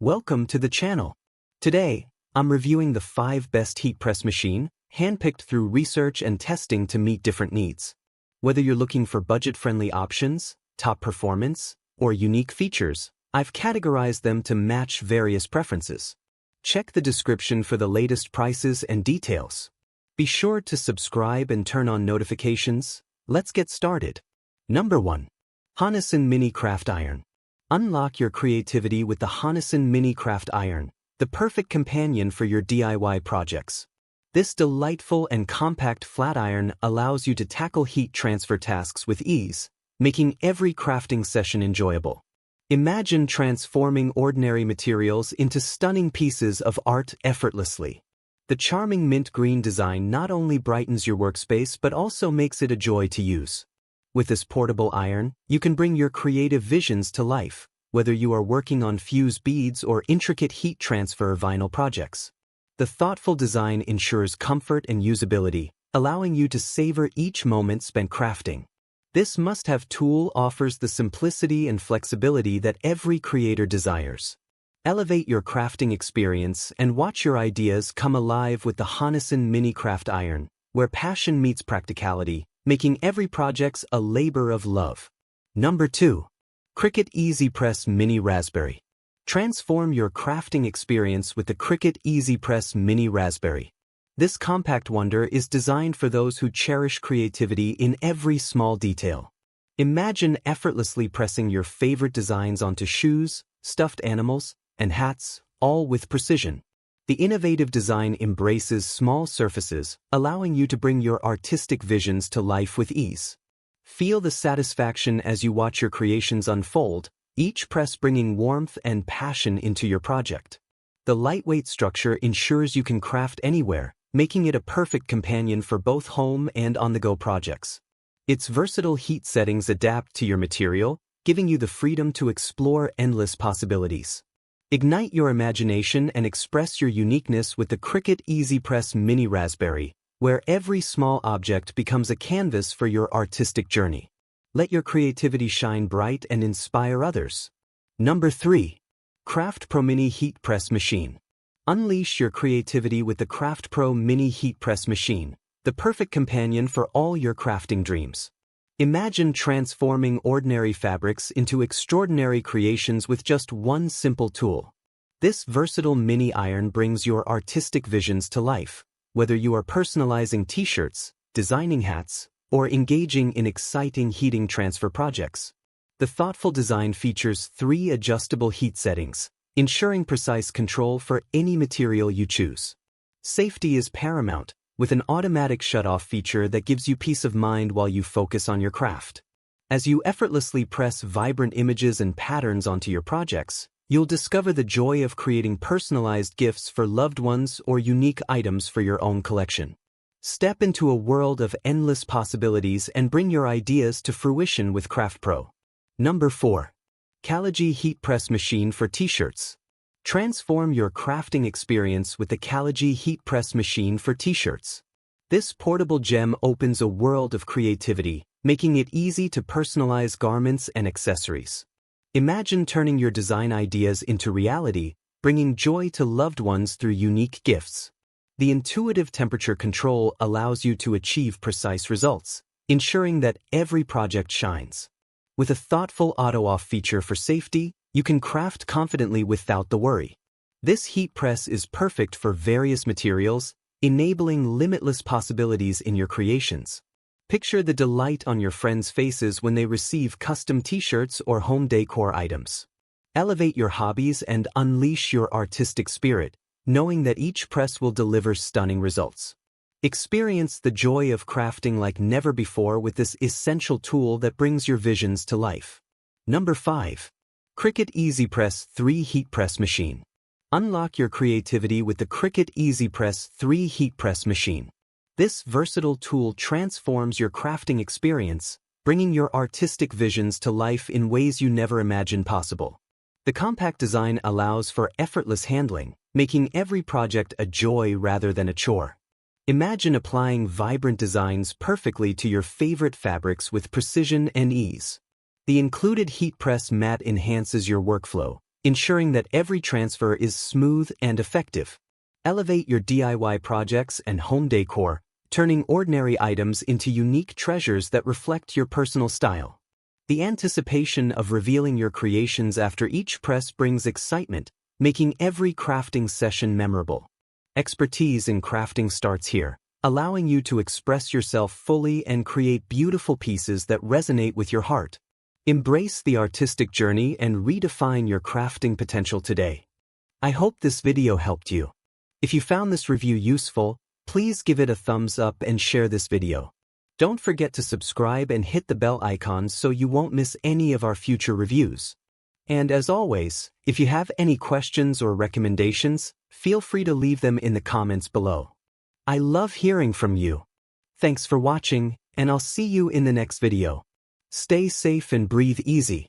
Welcome to the channel. Today, I'm reviewing the 5 best heat press machine, handpicked through research and testing to meet different needs. Whether you're looking for budget-friendly options, top performance, or unique features, I've categorized them to match various preferences. Check the description for the latest prices and details. Be sure to subscribe and turn on notifications. Let's get started. Number 1. Honison Mini Craft Iron. Unlock your creativity with the Honison Mini Craft Iron, the perfect companion for your DIY projects. This delightful and compact flat iron allows you to tackle heat transfer tasks with ease, making every crafting session enjoyable. Imagine transforming ordinary materials into stunning pieces of art effortlessly. The charming mint green design not only brightens your workspace but also makes it a joy to use. With this portable iron, you can bring your creative visions to life, whether you are working on fused beads or intricate heat transfer vinyl projects. The thoughtful design ensures comfort and usability, allowing you to savor each moment spent crafting. This must-have tool offers the simplicity and flexibility that every creator desires. Elevate your crafting experience and watch your ideas come alive with the Honison Mini Craft Iron, where passion meets practicality, making every project a labor of love. Number 2. Cricut EasyPress Mini Raspberry. Transform your crafting experience with the Cricut EasyPress Mini Raspberry. This compact wonder is designed for those who cherish creativity in every small detail. Imagine effortlessly pressing your favorite designs onto shoes, stuffed animals, and hats, all with precision. The innovative design embraces small surfaces, allowing you to bring your artistic visions to life with ease. Feel the satisfaction as you watch your creations unfold, each press bringing warmth and passion into your project. The lightweight structure ensures you can craft anywhere, making it a perfect companion for both home and on-the-go projects. Its versatile heat settings adapt to your material, giving you the freedom to explore endless possibilities. Ignite your imagination and express your uniqueness with the Cricut EasyPress Mini Raspberry, where every small object becomes a canvas for your artistic journey. Let your creativity shine bright and inspire others. Number 3. CraftPro Mini Heat Press Machine. Unleash your creativity with the CraftPro Mini Heat Press Machine, the perfect companion for all your crafting dreams. Imagine transforming ordinary fabrics into extraordinary creations with just one simple tool. This versatile mini iron brings your artistic visions to life, whether you are personalizing t-shirts, designing hats, or engaging in exciting heating transfer projects. The thoughtful design features 3 adjustable heat settings, ensuring precise control for any material you choose. Safety is paramount, with an automatic shut-off feature that gives you peace of mind while you focus on your craft. As you effortlessly press vibrant images and patterns onto your projects, you'll discover the joy of creating personalized gifts for loved ones or unique items for your own collection. Step into a world of endless possibilities and bring your ideas to fruition with CraftPro. Number 4. Kallergy Heat Press Machine for T-shirts. Transform your crafting experience with the Kallergy Heat Press Machine for T-shirts. This portable gem opens a world of creativity, making it easy to personalize garments and accessories. Imagine turning your design ideas into reality, bringing joy to loved ones through unique gifts. The intuitive temperature control allows you to achieve precise results, ensuring that every project shines. With a thoughtful auto-off feature for safety, you can craft confidently without the worry. This heat press is perfect for various materials, enabling limitless possibilities in your creations. Picture the delight on your friends' faces when they receive custom t-shirts or home decor items. Elevate your hobbies and unleash your artistic spirit, knowing that each press will deliver stunning results. Experience the joy of crafting like never before with this essential tool that brings your visions to life. Number 5. Cricut EasyPress 3 Heat Press Machine. Unlock your creativity with the Cricut EasyPress 3 Heat Press Machine. This versatile tool transforms your crafting experience, bringing your artistic visions to life in ways you never imagined possible. The compact design allows for effortless handling, making every project a joy rather than a chore. Imagine applying vibrant designs perfectly to your favorite fabrics with precision and ease. The included heat press mat enhances your workflow, ensuring that every transfer is smooth and effective. Elevate your DIY projects and home decor, turning ordinary items into unique treasures that reflect your personal style. The anticipation of revealing your creations after each press brings excitement, making every crafting session memorable. Expertise in crafting starts here, allowing you to express yourself fully and create beautiful pieces that resonate with your heart. Embrace the artistic journey and redefine your crafting potential today. I hope this video helped you. If you found this review useful, please give it a thumbs up and share this video. Don't forget to subscribe and hit the bell icon so you won't miss any of our future reviews. And as always, if you have any questions or recommendations, feel free to leave them in the comments below. I love hearing from you. Thanks for watching, and I'll see you in the next video. Stay safe and breathe easy.